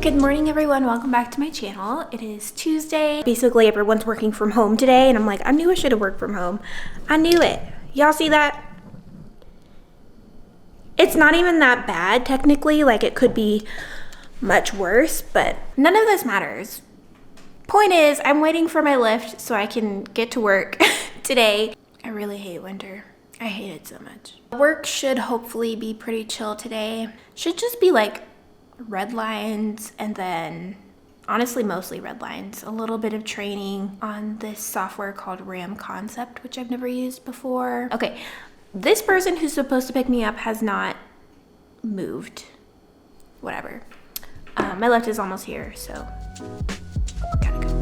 Good morning, everyone. Welcome back to my channel. It is Tuesday. Basically, everyone's working from home today, and I'm like, I knew I should have worked from home. I knew it. Y'all see that? It's not even that bad, technically. Like, it could be much worse, but none of this matters. Point is, I'm waiting for my lift so I can get to work today. I really hate winter. I hate it so much. Work should hopefully be pretty chill today. Should just be like red lines and then honestly mostly red lines. A little bit of training on this software called RAM Concept, which I've never used before. Okay, this person who's supposed to pick me up has not moved. Whatever. My lift is almost here, so gotta go.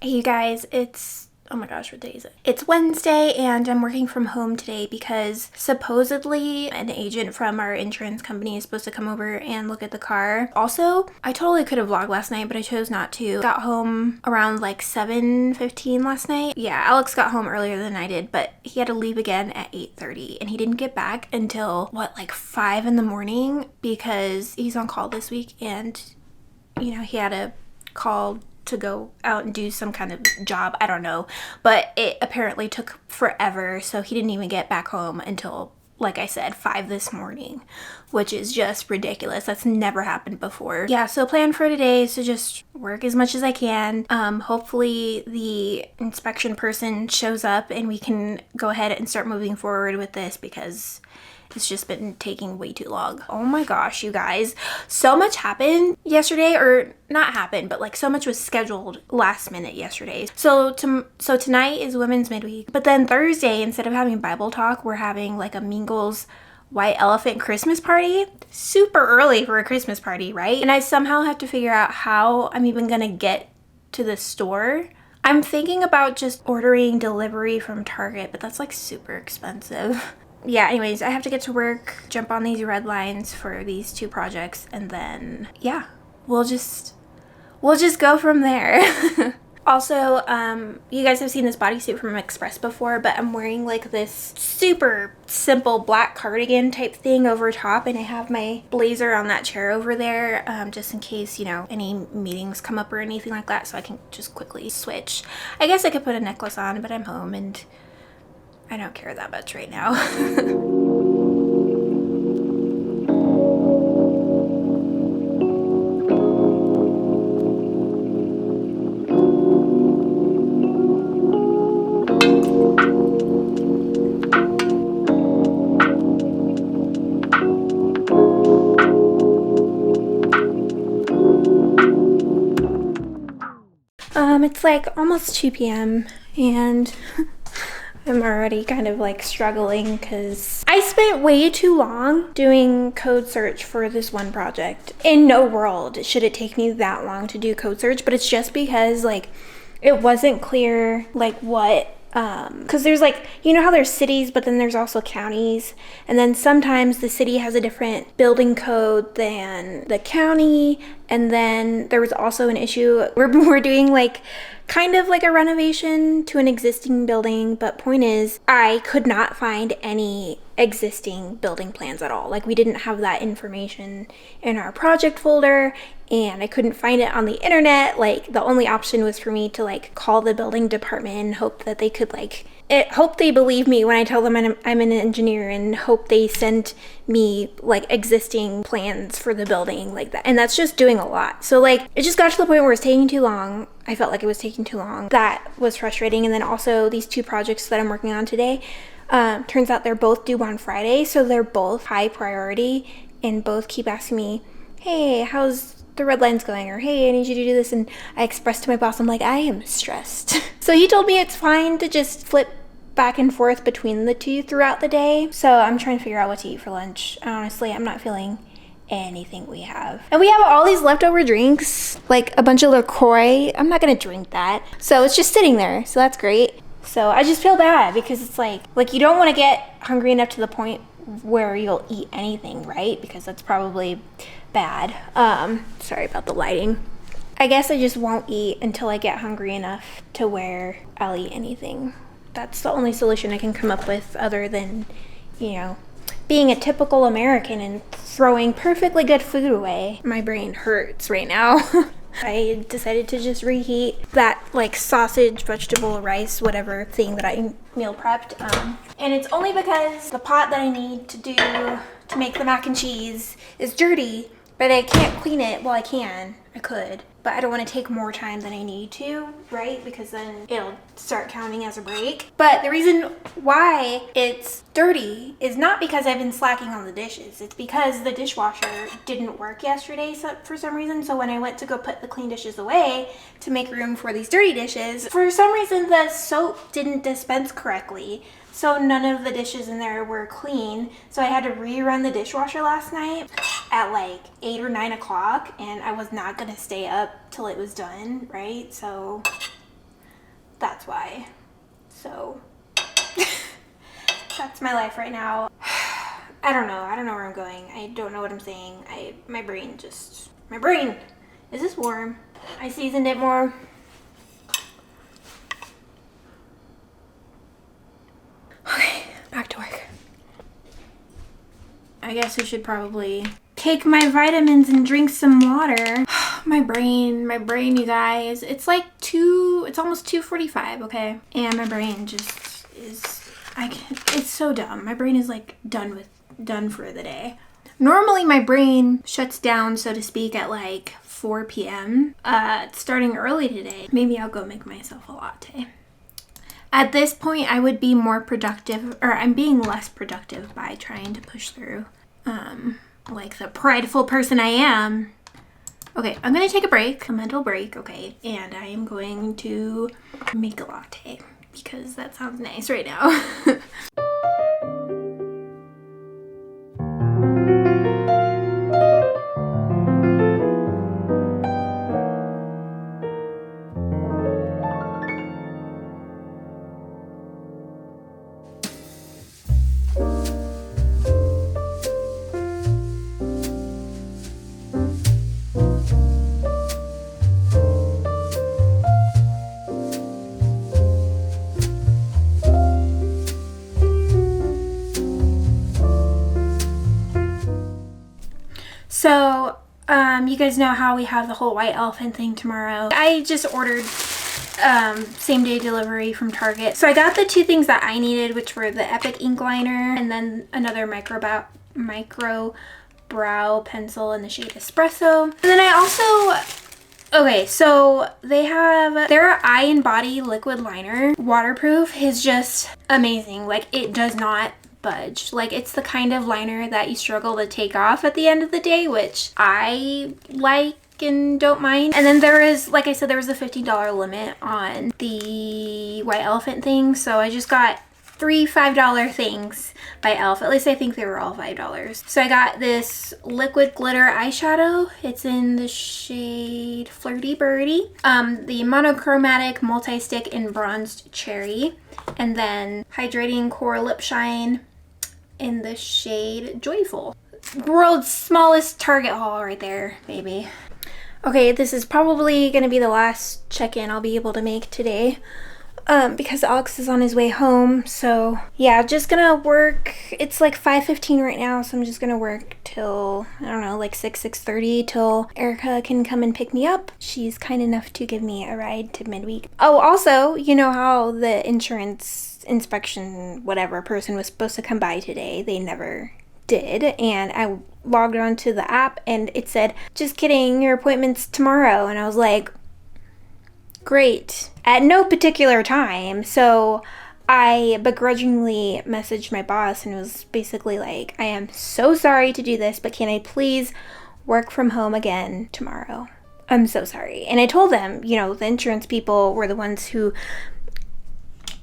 Hey you guys, oh my gosh, what day is it? It's Wednesday and I'm working from home today because supposedly an agent from our insurance company is supposed to come over and look at the car. Also, I totally could have vlogged last night, but I chose not to. Got home around like 7:15 last night. Yeah, Alex got home earlier than I did, but he had to leave again at 8:30 and he didn't get back until like 5 in the morning because he's on call this week and you know, he had a call to go out and do some kind of job, I don't know, but it apparently took forever, so he didn't even get back home until, like I said, 5 this morning, which is just ridiculous. That's never happened before. Yeah, so plan for today is to just work as much as I can. Hopefully the inspection person shows up and we can go ahead and start moving forward with this because it's just been taking way too long. Oh my gosh, you guys. So much happened yesterday, or not happened, but like so much was scheduled last minute yesterday. So tonight is Women's Midweek, but then Thursday, instead of having Bible talk, we're having like a Mingles White Elephant Christmas party. Super early for a Christmas party, right? And I somehow have to figure out how I'm even gonna get to the store. I'm thinking about just ordering delivery from Target, but that's like super expensive. Yeah, anyways, I have to get to work, jump on these red lines for these 2 projects, and then, yeah, we'll just go from there. Also, you guys have seen this bodysuit from Express before, but I'm wearing like this super simple black cardigan type thing over top, and I have my blazer on that chair over there, just in case, you know, any meetings come up or anything like that, so I can just quickly switch. I guess I could put a necklace on, but I'm home and I don't care that much right now. It's like almost 2 p.m. and I'm already kind of like struggling because I spent way too long doing code search for this one project. In no world should it take me that long to do code search, but it's just because like it wasn't clear like what because there's like, you know how there's cities, but then there's also counties, and then sometimes the city has a different building code than the county, and then there was also an issue where we're doing like kind of like a renovation to an existing building, but point is, I could not find any existing building plans at all. Like, we didn't have that information in our project folder, and I couldn't find it on the internet. Like, the only option was for me to like call the building department and hope that they could hope they believe me when I tell them I'm an engineer, and hope they send me like existing plans for the building like that. And that's just doing a lot. So like, it just got to the point where it's taking too long. I felt like it was taking too long. That was frustrating. And then also these 2 projects that I'm working on today, turns out they're both due on Friday. So they're both high priority, and both keep asking me, hey, how's the red lines going? Or, hey, I need you to do this. And I expressed to my boss, I'm like, I am stressed. So he told me it's fine to just flip back and forth between the 2 throughout the day. So I'm trying to figure out what to eat for lunch. Honestly, I'm not feeling anything we have. And we have all these leftover drinks, like a bunch of LaCroix. I'm not gonna drink that. So it's just sitting there. So that's great. So I just feel bad because it's like you don't want to get hungry enough to the point where you'll eat anything, right? Because that's probably bad. Sorry about the lighting. I guess I just won't eat until I get hungry enough to where I'll eat anything. That's the only solution I can come up with, other than, being a typical American and throwing perfectly good food away. My brain hurts right now. I decided to just reheat that like sausage, vegetable, rice, whatever thing that I meal prepped. And it's only because the pot that I need to make the mac and cheese is dirty, but I can't clean it. Well, I could, but I don't want to take more time than I need to, right? Because then it'll start counting as a break. But the reason why it's dirty is not because I've been slacking on the dishes. It's because the dishwasher didn't work yesterday for some reason. So when I went to go put the clean dishes away to make room for these dirty dishes, for some reason the soap didn't dispense correctly. So none of the dishes in there were clean. So I had to rerun the dishwasher last night at like 8 or 9 o'clock, and I was not gonna stay up till it was done, right? So that's why. So that's my life right now. I don't know where I'm going. I don't know what I'm saying. My brain, is this warm? I seasoned it more. Okay, back to work. I guess I should probably take my vitamins and drink some water. My brain, you guys. It's almost 2:45, okay? And my brain just it's so dumb. My brain is like done for the day. Normally my brain shuts down, so to speak, at like 4 p.m. It's starting early today. Maybe I'll go make myself a latte. At this point, I would be more productive, or I'm being less productive by trying to push through, like the prideful person I am. Okay, I'm gonna take a mental break, okay, and I am going to make a latte because that sounds nice right now. So, you guys know how we have the whole white elephant thing tomorrow. I just ordered same day delivery from Target. So I got the 2 things that I needed, which were the Epic ink liner and then another micro brow pencil in the shade Espresso. And then I also, okay, so they have their eye and body liquid liner, waterproof, is just amazing. Like, it does not budge. Like, it's the kind of liner that you struggle to take off at the end of the day, which I like and don't mind. And then there is, like I said, there was a $15 limit on the white elephant thing, so I just got 3 $5 things by e.l.f. At least I think they were all $5. So I got this liquid glitter eyeshadow. It's in the shade Flirty Birdie. The monochromatic multi-stick in bronzed cherry. And then hydrating core lip shine in the shade Joyful. World's smallest Target haul right there, baby. Okay, this is probably gonna be the last check-in I'll be able to make today. because Alex is on his way home. So yeah, just gonna work. It's like 5:15 right now, so I'm just gonna work till, I don't know, like 6:30 till Erica can come and pick me up. She's kind enough to give me a ride to midweek. Oh, also, you know how the insurance inspection whatever person was supposed to come by today, they never did, and I logged onto the app and it said, just kidding, your appointment's tomorrow. And I was like, great, at no particular time. So I begrudgingly messaged my boss and was basically like, I am so sorry to do this, but can I please work from home again tomorrow? I'm so sorry. And I told them, you know, the insurance people were the ones who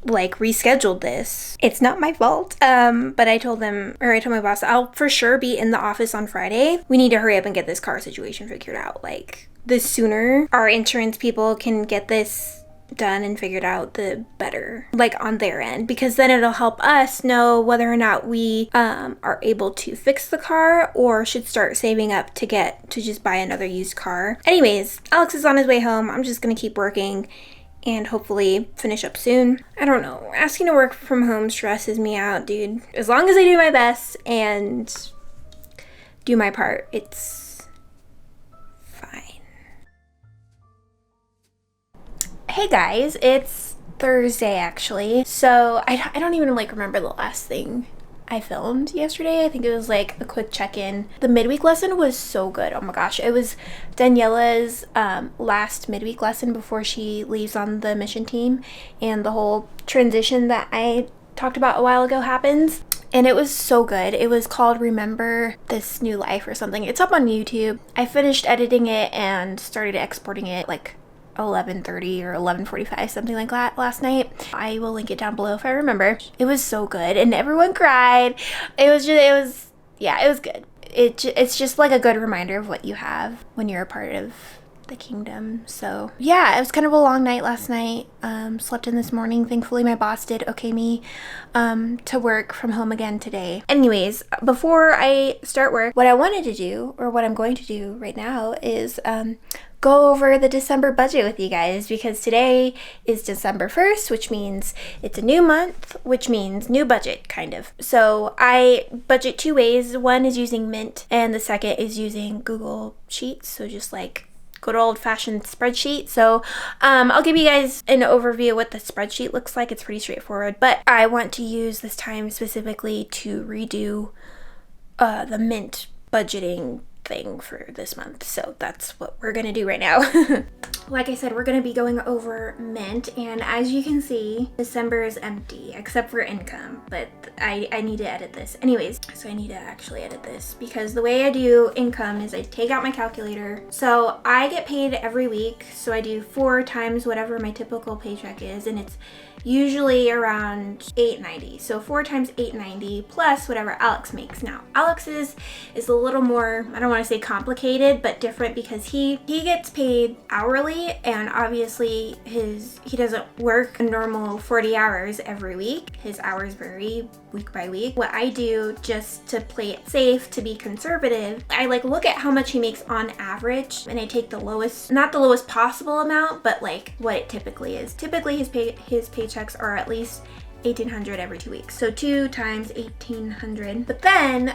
like rescheduled this. It's not my fault. But I told them, or I told my boss, I'll for sure be in the office on Friday. We need to hurry up and get this car situation figured out. Like, the sooner our insurance people can get this done and figured out, the better, like on their end, because then it'll help us know whether or not we are able to fix the car or should start saving up to just buy another used car. Anyways, Alex is on his way home. I'm just gonna keep working and hopefully finish up soon. I don't know, asking to work from home stresses me out, dude. As long as I do my best and do my part, it's fine. Hey guys, it's Thursday actually. So I don't even like remember the last thing I filmed yesterday. I think it was like a quick check-in. The midweek lesson was so good. Oh my gosh. It was Daniela's last midweek lesson before she leaves on the mission team, and the whole transition that I talked about a while ago happens. And it was so good. It was called Remember This New Life or something. It's up on YouTube. I finished editing it and started exporting it like 11:30 or 11:45, something like that, last night. I will link it down below if I remember. It was so good and everyone cried. It was good. It's just like a good reminder of what you have when you're a part of the kingdom. So yeah, it was kind of a long night last night. Slept in this morning. Thankfully my boss did okay me to work from home again today. Anyways, before I start work, what I wanted to do, or what I'm going to do right now, is go over the December budget with you guys, because today is December 1st, which means it's a new month, which means new budget, kind of. So I budget two ways. One is using Mint and the second is using Google Sheets. So just like good old-fashioned spreadsheet. So I'll give you guys an overview of what the spreadsheet looks like. It's pretty straightforward, but I want to use this time specifically to redo the Mint budgeting thing for this month. So that's what we're gonna do right now. Like I said, we're gonna be going over Mint, and as you can see, December is empty except for income, but I need to edit this anyways. So I need to actually edit this, because the way I do income is I take out my calculator. So I get paid every week, so I do 4 times whatever my typical paycheck is, and it's usually around $8.90. So 4 times $8.90 plus whatever Alex makes. Now Alex's is a little more, I don't want to say complicated, but different, because he gets paid hourly, and obviously he doesn't work a normal 40 hours every week. His hours vary week by week. What I do, just to play it safe, to be conservative, I like look at how much he makes on average, and I take the lowest, not the lowest possible amount, but like what it typically is. Typically his paychecks are at least $1,800 every 2 weeks. So 2 times $1,800. But then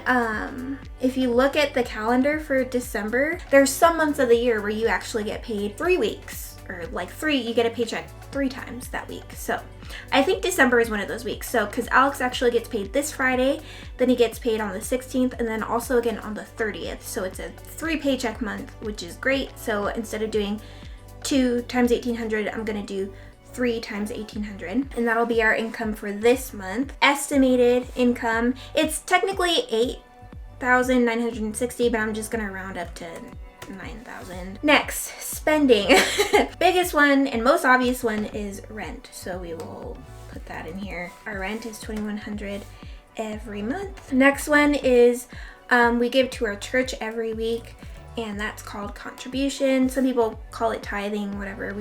if you look at the calendar for December, there's some months of the year where you actually get paid 3 weeks, or like you get a paycheck 3 times that week. So I think December is one of those weeks. So because Alex actually gets paid this Friday, then he gets paid on the 16th, and then also again on the 30th. So it's a 3 paycheck month, which is great. So instead of doing 2 times $1,800, I'm gonna do 3 times $1,800, and that'll be our income for this month. Estimated income, it's technically $8,960, but I'm just gonna round up to 9,000. Next, spending. Biggest one and most obvious one is rent, so we will put that in here. Our rent is $2,100 every month. Next one is we give to our church every week, and that's called contribution. Some people call it tithing, whatever.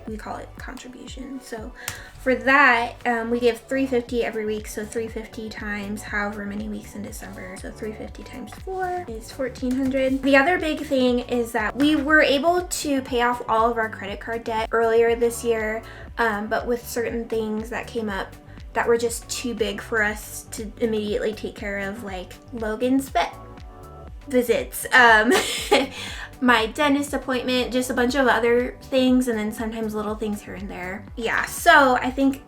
We we call it contribution. So for that, we give $350 every week, so $350 times however many weeks in December. So $350 times 4 is $1,400. The other big thing is that we were able to pay off all of our credit card debt earlier this year, but with certain things that came up that were just too big for us to immediately take care of, like Logan's vet visits, my dentist appointment, just a bunch of other things, and then sometimes little things here and there. Yeah, so I think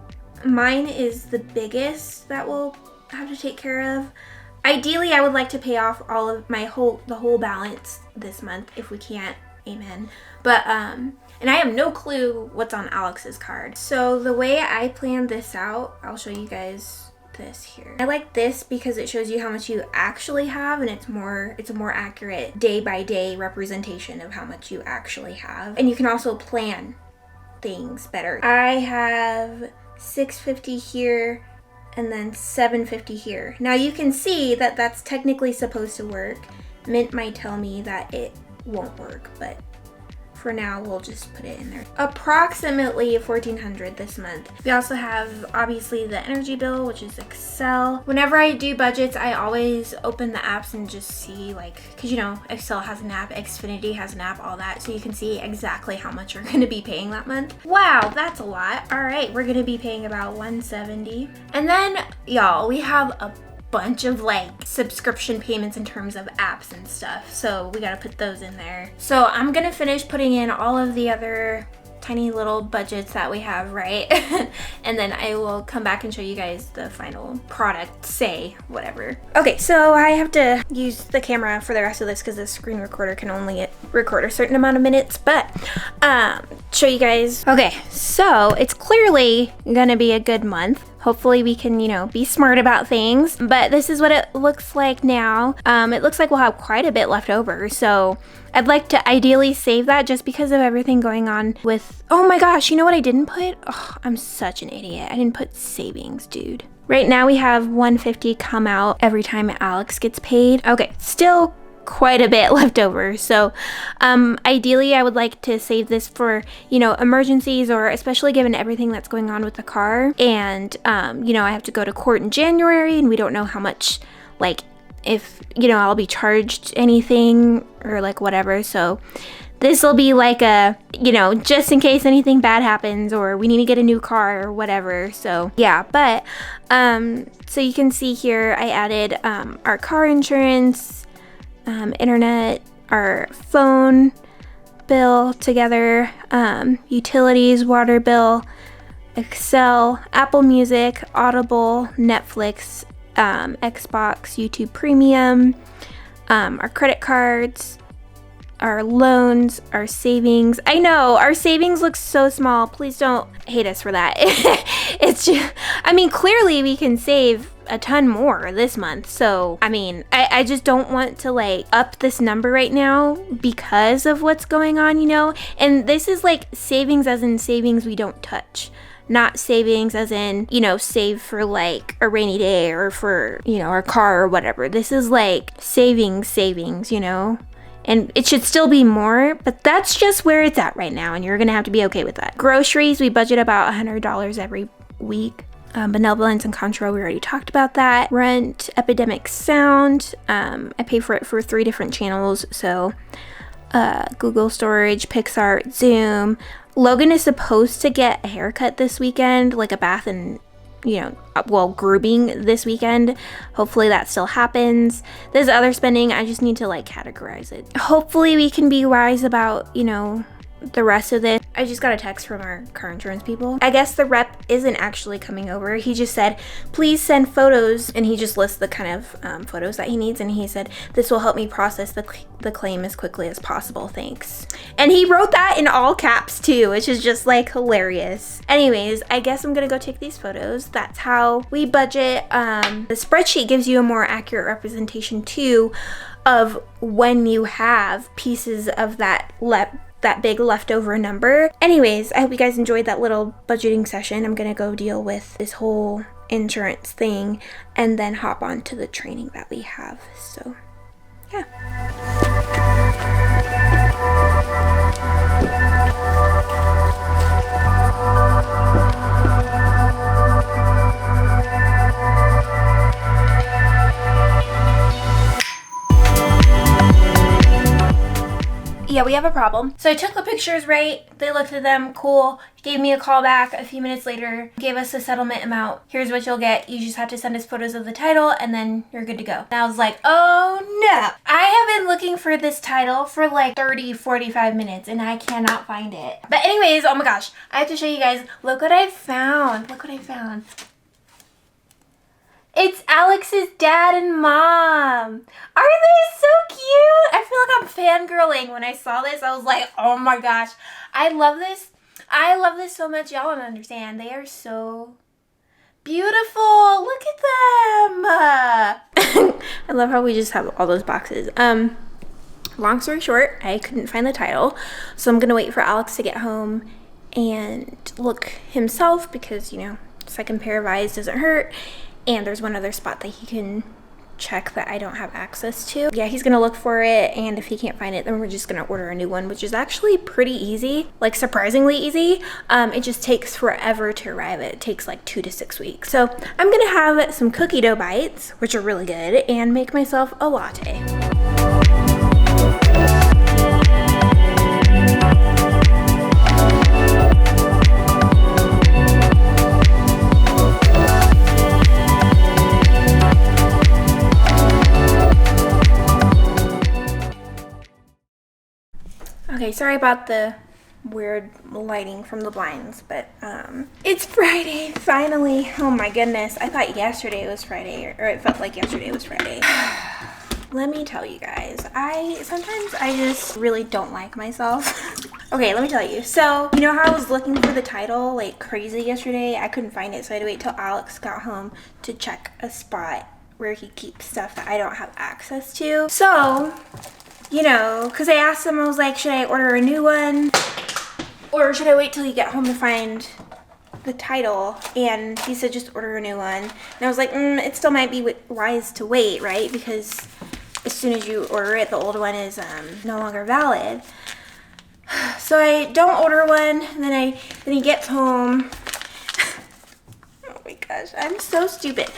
mine is the biggest that we'll have to take care of. Ideally, I would like to pay off all of the whole balance this month if we can't. Amen. But and I have no clue what's on Alex's card. So the way I planned this out, I'll show you guys this here. I like this because it shows you how much you actually have, and it's a more accurate day by day representation of how much you actually have. And you can also plan things better. I have $650 here and then $750 here. Now you can see that that's technically supposed to work. Mint might tell me that it won't work, but for now we'll just put it in there. Approximately $1,400 this month. We also have obviously the energy bill, which is Excel. Whenever I do budgets, I always open the apps and just see, like, because you know Excel has an app, Xfinity has an app, all that, so you can see exactly how much you're going to be paying that month. Wow, that's a lot. All right, we're going to be paying about $170, and then y'all, we have a bunch of like subscription payments in terms of apps and stuff, so we gotta put those in there. So I'm gonna finish putting in all of the other tiny little budgets that we have, right? And then I will come back and show you guys the final product, say whatever. Okay, so I have to use the camera for the rest of this because the screen recorder can only record a certain amount of minutes, but show you guys. Okay, so it's clearly gonna be a good month. Hopefully we can, you know, be smart about things, but this is what it looks like now. It looks like we'll have quite a bit left over, so I'd like to ideally save that just because of everything going on with, oh my gosh, you know what I didn't put? Oh, I'm such an idiot. I didn't put savings, dude. Right now we have $150 come out every time Alex gets paid. Okay, still quite a bit left over, so ideally I would like to save this for, you know, emergencies, or especially given everything that's going on with the car, and you know, I have to go to court in January and we don't know how much, like, if, you know, I'll be charged anything or like whatever, so this will be like a, you know, just in case anything bad happens or we need to get a new car or whatever. So yeah, but so you can see here I added our car insurance, internet, our phone bill together, utilities, water bill, Excel, Apple Music, Audible, Netflix, Xbox, YouTube Premium, our credit cards, our loans, our savings. I know our savings looks so small. Please don't hate us for that. It's just, I mean, clearly we can save a ton more this month. So, I mean, I just don't want to like up this number right now because of what's going on, you know? And this is like savings as in savings we don't touch. Not savings as in, you know, save for like a rainy day or for, you know, our car or whatever. This is like savings, you know? And it should still be more, but that's just where it's at right now, and you're gonna have to be okay with that. Groceries, we budget about $100 every week. Benevolence and Contra, we already talked about that. Rent, Epidemic Sound, I pay for it for 3 different channels, so Google Storage, PixArt, Zoom. Logan is supposed to get a haircut this weekend, like a bath and, you know, well, grooming this weekend. Hopefully that still happens. This other spending, I just need to like categorize it. Hopefully we can be wise about, you know, the rest of this. I just got a text from our car insurance people. I guess the rep isn't actually coming over. He just said, please send photos, and he just lists the kind of photos that he needs, and he said, this will help me process the claim as quickly as possible, thanks. And he wrote that in all caps too, which is just like hilarious. Anyways, I guess I'm gonna go take these photos. That's how we budget. The spreadsheet gives you a more accurate representation too of when you have pieces of that big leftover number. Anyways, I hope you guys enjoyed that little budgeting session. I'm gonna go deal with this whole insurance thing and then hop on to the training that we have. So yeah. yeah, we have a problem. So I took the pictures, right? They looked at them, cool. Gave me a call back a few minutes later, gave us a settlement amount. Here's what you'll get. You just have to send us photos of the title and then you're good to go. And I was like, oh no. I have been looking for this title for like 30, 45 minutes and I cannot find it. But anyways, oh my gosh, I have to show you guys. Look what I found. Look what I found. It's Alex's dad and mom. Aren't they so cute? I feel like I'm fangirling. When I saw this, I was like, oh my gosh. I love this. I love this so much. Y'all don't understand. They are so beautiful. Look at them. I love how we just have all those boxes. Long story short, I couldn't find the title. So I'm going to wait for Alex to get home and look himself because, you know, second pair of eyes doesn't hurt. And there's one other spot that he can check that I don't have access to. Yeah, he's gonna look for it, and if he can't find it, then we're just gonna order a new one, which is actually pretty easy, like surprisingly easy. It just takes forever to arrive. It takes like 2 to 6 weeks. So I'm gonna have some cookie dough bites, which are really good, and make myself a latte. Okay, sorry about the weird lighting from the blinds, but it's Friday, finally. Oh my goodness, I thought yesterday was Friday, or it felt like yesterday was Friday. Let me tell you guys, sometimes I just really don't like myself. Okay, let me tell you. So, you know how I was looking for the title like crazy yesterday? I couldn't find it, so I had to wait till Alex got home to check a spot where he keeps stuff that I don't have access to. So, you know, because I asked him, I was like, should I order a new one? Or should I wait till you get home to find the title? And he said, just order a new one. And I was like, it still might be wise to wait, right? Because as soon as you order it, the old one is no longer valid. So I don't order one. And then he gets home. Oh my gosh, I'm so stupid.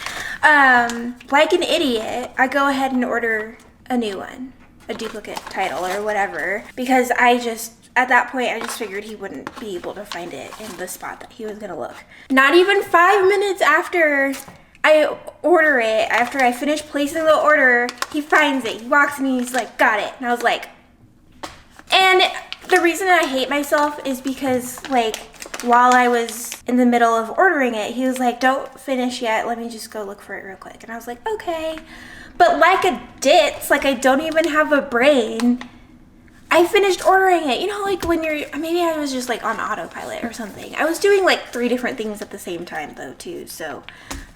Like an idiot, I go ahead and order a new one. A duplicate title or whatever, because at that point I just figured he wouldn't be able to find it in the spot that he was gonna look. Not even 5 minutes after I order it, after I finish placing the order, he finds it. He walks in and he's like, got it. And I was like, and the reason I hate myself is because like while I was in the middle of ordering it, he was like, don't finish yet, let me just go look for it real quick. And I was like, okay. But like a ditz, like I don't even have a brain, I finished ordering it. You know, like when maybe I was just like on autopilot or something. I was doing like 3 different things at the same time though too, so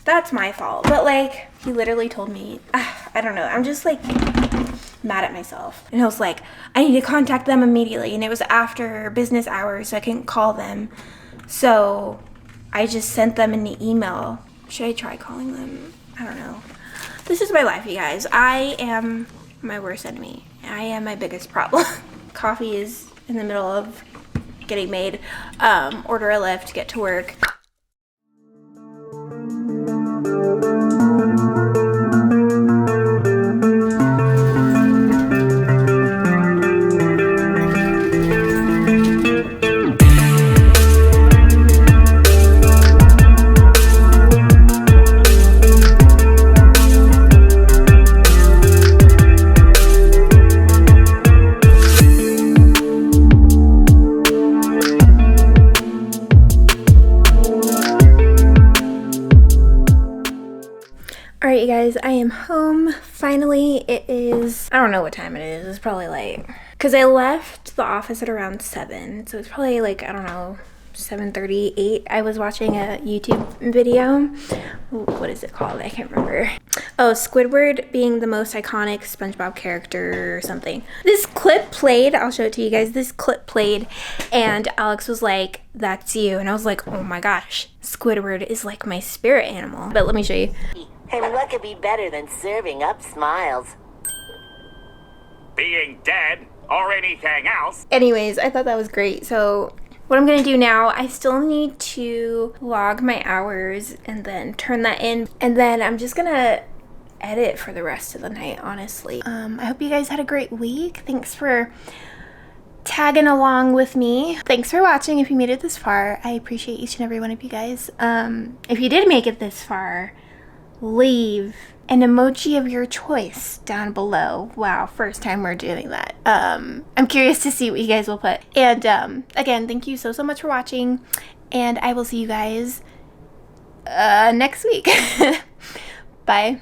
that's my fault. But like, he literally told me, I don't know, I'm just like mad at myself. And I was like, I need to contact them immediately. And it was after business hours, so I couldn't call them. So I just sent them an email. Should I try calling them? I don't know. This is my life, you guys. I am my worst enemy. I am my biggest problem. Coffee is in the middle of getting made. Order a Lyft, get to work. Alright, you guys, I am home. Finally, it is, I don't know what time it is. It's probably like, because I left the office at around 7. So it's probably like, I don't know, 7:38. I was watching a YouTube video. What is it called? I can't remember. Oh, Squidward being the most iconic SpongeBob character or something. This clip played. I'll show it to you guys. This clip played and Alex was like, that's you. And I was like, oh my gosh, Squidward is like my spirit animal. But let me show you. And what could be better than serving up smiles? Being dead or anything else. Anyways, I thought that was great. So what I'm gonna do now, I still need to log my hours and then turn that in. And then I'm just gonna edit for the rest of the night, honestly. I hope you guys had a great week. Thanks for tagging along with me. Thanks for watching if you made it this far. I appreciate each and every one of you guys. If you did make it this far, leave an emoji of your choice down below. Wow, first time we're doing that. I'm curious to see what you guys will put. And again, thank you so much for watching, and I will see you guys next week. Bye.